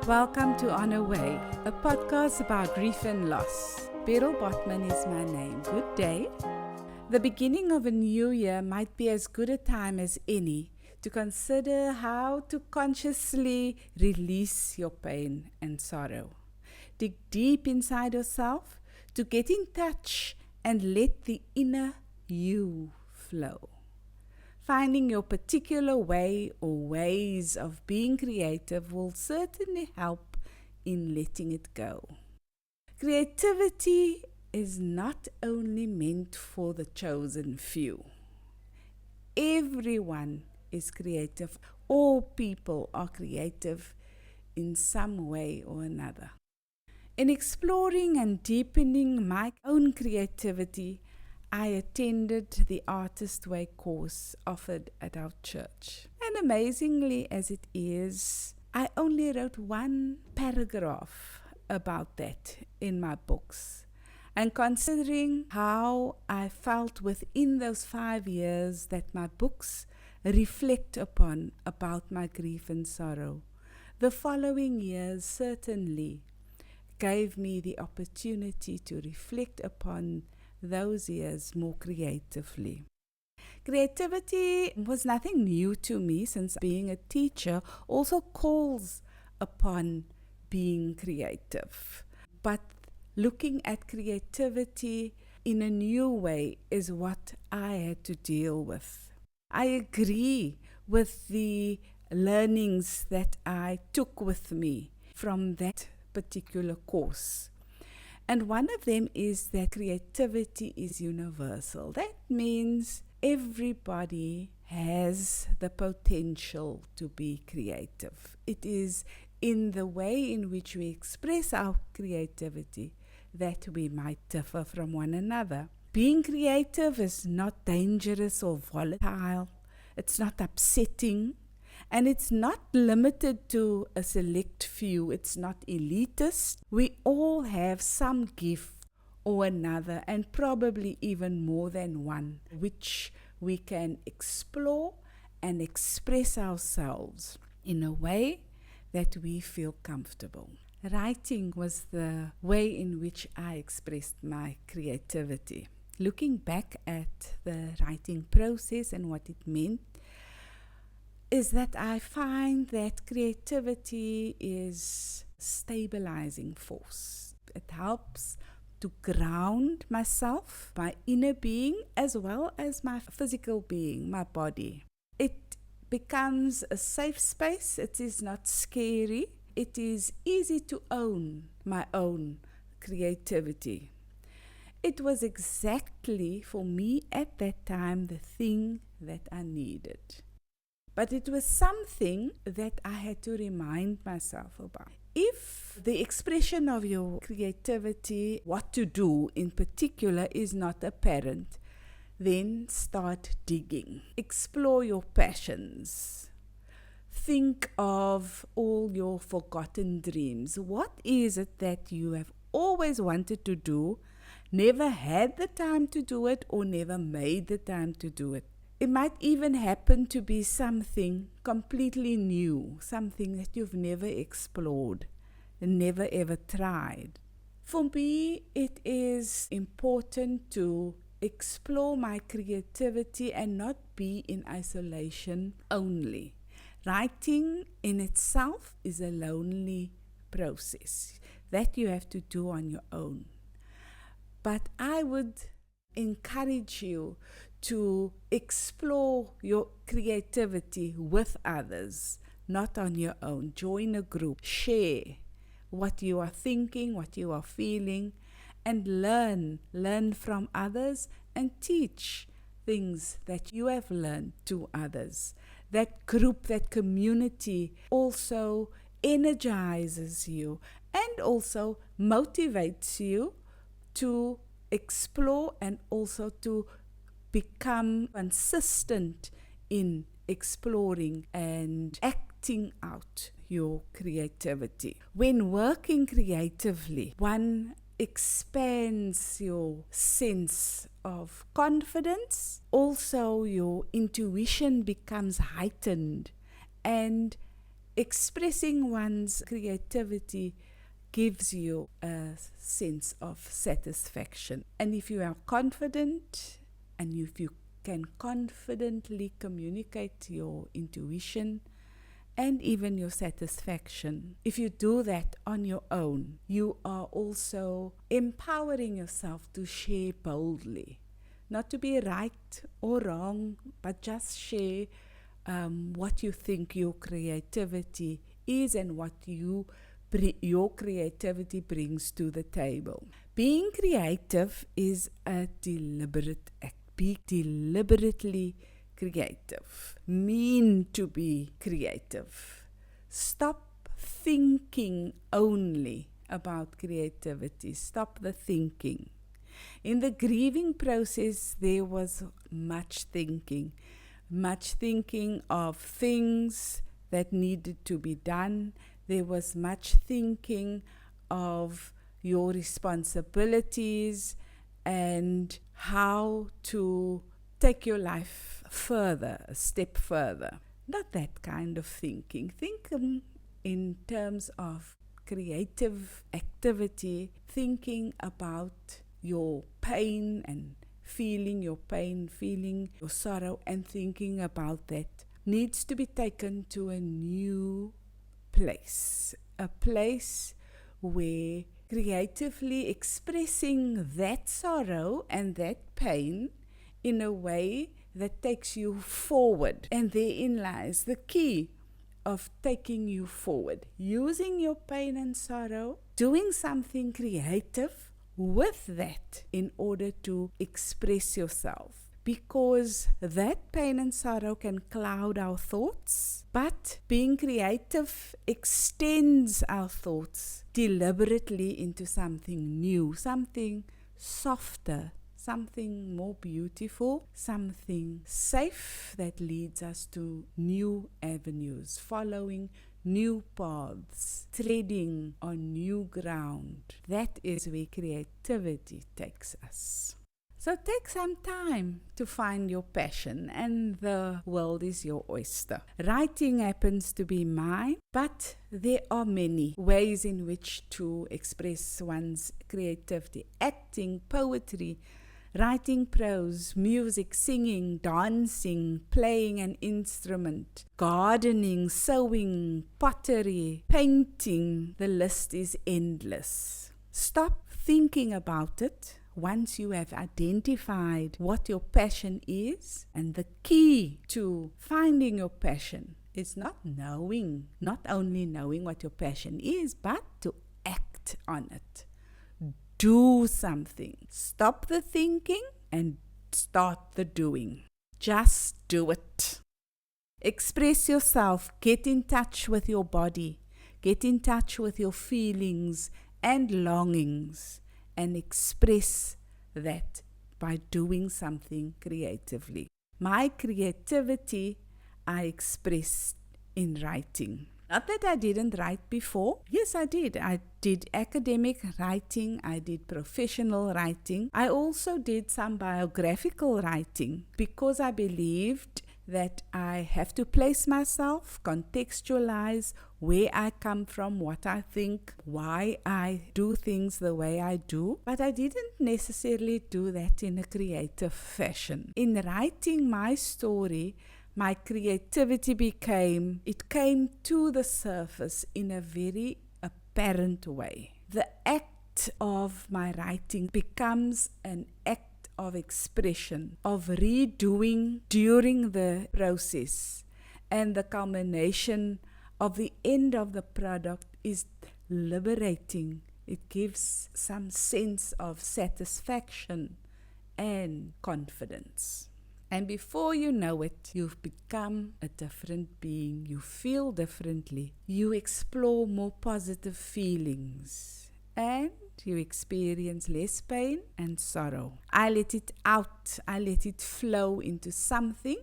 Welcome to On a Way, a podcast about grief and loss. Beryl Botman is my name. Good day. The beginning of a new year might be as good a time as any to consider how to consciously release your pain and sorrow. Dig deep inside yourself to get in touch and let the inner you flow. Finding your particular way or ways of being creative will certainly help in letting it go. Creativity is not only meant for the chosen few. Everyone is creative. All people are creative in some way or another. In exploring and deepening my own creativity, I attended the Artist Way course offered at our church. And amazingly as it is, I only wrote one paragraph about that in my books. And considering how I felt within those 5 years that my books reflect upon about my grief and sorrow, the following years certainly gave me the opportunity to reflect upon those years more creatively. Creativity was nothing new to me, since being a teacher also calls upon being creative. But looking at creativity in a new way is what I had to deal with. I agree with the learnings that I took with me from that particular course. And one of them is that creativity is universal. That means everybody has the potential to be creative. It is in the way in which we express our creativity that we might differ from one another. Being creative is not dangerous or volatile. It's not upsetting. And it's not limited to a select few. It's not elitist. We all have some gift or another, and probably even more than one, which we can explore and express ourselves in a way that we feel comfortable. Writing was the way in which I expressed my creativity. Looking back at the writing process and what it meant, is that I find that creativity is a stabilizing force. It helps to ground myself, my inner being, as well as my physical being, my body. It becomes a safe space. It is not scary. It is easy to own my own creativity. It was exactly, for me at that time, the thing that I needed. But it was something that I had to remind myself about. If the expression of your creativity, what to do in particular, is not apparent, then start digging. Explore your passions. Think of all your forgotten dreams. What is it that you have always wanted to do, never had the time to do it, or never made the time to do it? It might even happen to be something completely new, something that you've never explored and never ever tried. For me, it is important to explore my creativity and not be in isolation only. Writing in itself is a lonely process that you have to do on your own. But I would encourage you to explore your creativity with others, not on your own. Join a group, share what you are thinking, what you are feeling, and learn from others and teach things that you have learned to others. That group, that community also energizes you and also motivates you to explore and also to become consistent in exploring and acting out your creativity. When working creatively, one expands your sense of confidence. Also, your intuition becomes heightened, and expressing one's creativity gives you a sense of satisfaction. And if you are confident and if you can confidently communicate your intuition and even your satisfaction, if you do that on your own, you are also empowering yourself to share boldly. Not to be right or wrong, but just share what you think your creativity is and what your creativity brings to the table. Being creative is a deliberate act. Be deliberately creative. Mean to be creative. Stop thinking only about creativity. Stop the thinking. In the grieving process, there was much thinking of things that needed to be done. There was much thinking of your responsibilities and how to take your life further, a step further. Not that kind of thinking. Think in terms of creative activity, thinking about your pain and feeling your pain, feeling your sorrow, and thinking about that needs to be taken to a new place, a place where creatively expressing that sorrow and that pain in a way that takes you forward. And therein lies the key of taking you forward, using your pain and sorrow, doing something creative with that in order to express yourself. Because that pain and sorrow can cloud our thoughts, but being creative extends our thoughts deliberately into something new, something softer, something more beautiful, something safe that leads us to new avenues, following new paths, treading on new ground. That is where creativity takes us. So take some time to find your passion, and the world is your oyster. Writing happens to be mine, but there are many ways in which to express one's creativity. Acting, poetry, writing prose, music, singing, dancing, playing an instrument, gardening, sewing, pottery, painting. The list is endless. Stop thinking about it once you have identified what your passion is. And the key to finding your passion is not only knowing what your passion is, but to act on it. Do something. Stop the thinking and start the doing. Just do it. Express yourself. Get in touch with your body. Get in touch with your feelings and longings, and express that by doing something creatively. My creativity I expressed in writing. Not that I didn't write before. Yes, I did. I did academic writing. I did professional writing. I also did some biographical writing because I believed that I have to place myself, contextualize where I come from, what I think, why I do things the way I do. But I didn't necessarily do that in a creative fashion. In writing my story, my creativity came to the surface in a very apparent way. The act of my writing becomes an act of expression, of redoing during the process, and the culmination of the end of the product is liberating. It gives some sense of satisfaction and confidence. And before you know it, you've become a different being. You feel differently. You explore more positive feelings. And you experience less pain and sorrow. I let it out. I let it flow into something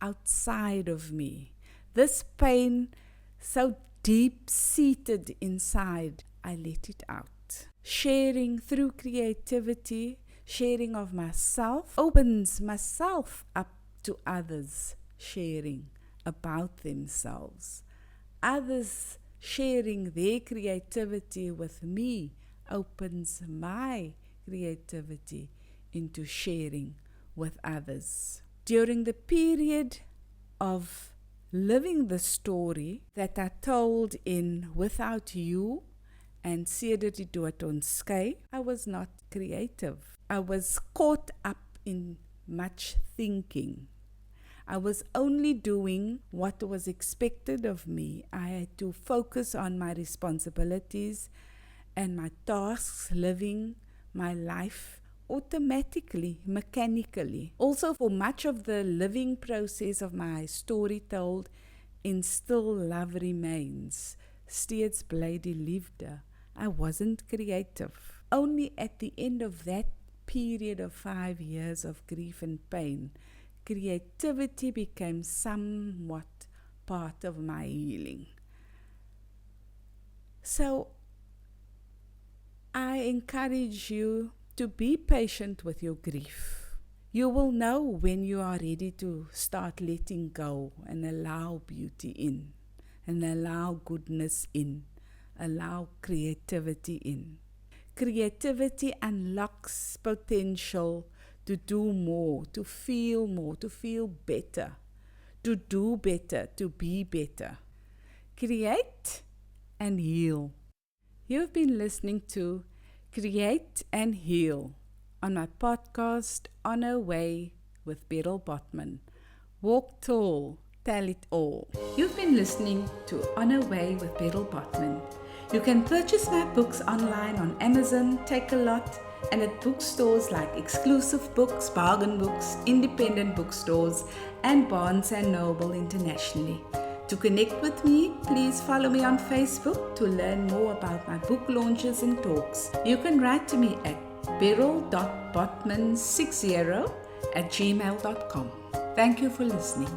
outside of me. This pain, so deep-seated inside, I let it out. Sharing through creativity, sharing of myself, opens myself up to others sharing about themselves. Others sharing their creativity with me opens my creativity into sharing with others. During the period of living the story that I told in Without You and Sedert die Dood ons skei, I was not creative. I was caught up in much thinking. I was only doing what was expected of me. I had to focus on my responsibilities and my tasks, living my life automatically, mechanically. Also, for much of the living process of my story told, in Still Love Remains, Steeds bly die liefde, I wasn't creative. Only at the end of that period of 5 years of grief and pain, creativity became somewhat part of my healing. So I encourage you to be patient with your grief. You will know when you are ready to start letting go and allow beauty in, and allow goodness in, allow creativity in. Creativity unlocks potential to do more, to feel better, to do better, to be better. Create and heal. You've been listening to Create and Heal on my podcast On Her Way with Beryl Botman. Walk tall, tell it all. You've been listening to On Her Way with Beryl Botman. You can purchase my books online on Amazon, Takealot, and at bookstores like Exclusive Books, Bargain Books, independent bookstores, and Barnes & Noble internationally. To connect with me, please follow me on Facebook to learn more about my book launches and talks. You can write to me at beryl.botman60@gmail.com. Thank you for listening.